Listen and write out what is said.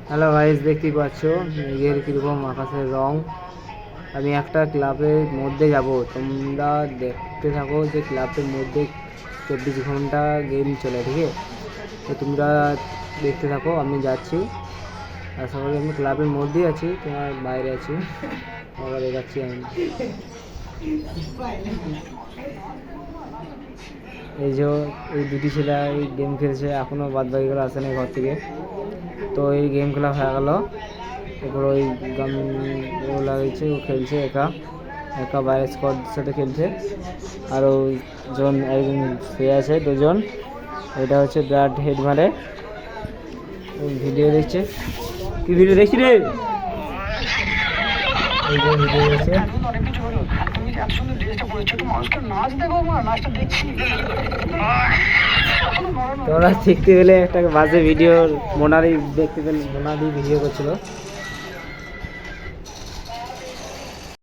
Hello guys, দেখতেই পাচ্ছ মেঘের কীরকম আকাশের রং। আমি একটা ক্লাবের মধ্যে যাব, তোমরা দেখতে থাকো যে ক্লাবের মধ্যে 24 ঘন্টা গেম চলে, ঠিক আছে? তো তোমরা দেখতে থাকো, আমি যাচ্ছি। আশা করি আমি ক্লাবের মধ্যেই আছি, তোমার বাইরে আছি, আবার দেখাচ্ছি আমি। এই যে এই দুটি ছেলে এই গেম খেলছে, এখনও বাদ বাকিগুলো আসে না ঘর থেকে। তো এই গেম খেলা হয়ে গেল, এরপর ওই গান ও লাগিয়েছে, ও খেলছে একা একা বাইরে স্কোয়াড সাথে খেলছে। আর ওইজন একজন শুয়ে আছে, দুজন। এটা হচ্ছে ব্রাড হেড মারে, ভিডিও দেখছে। কি ভিডিও দেখছি রে? এই যে ভিডিও দেখছে। তোমরা দেখতে পেলে একটা বাজে ভিডিও, মোনালি দেখতে পেলে, মোনালি ভিডিও করছিল।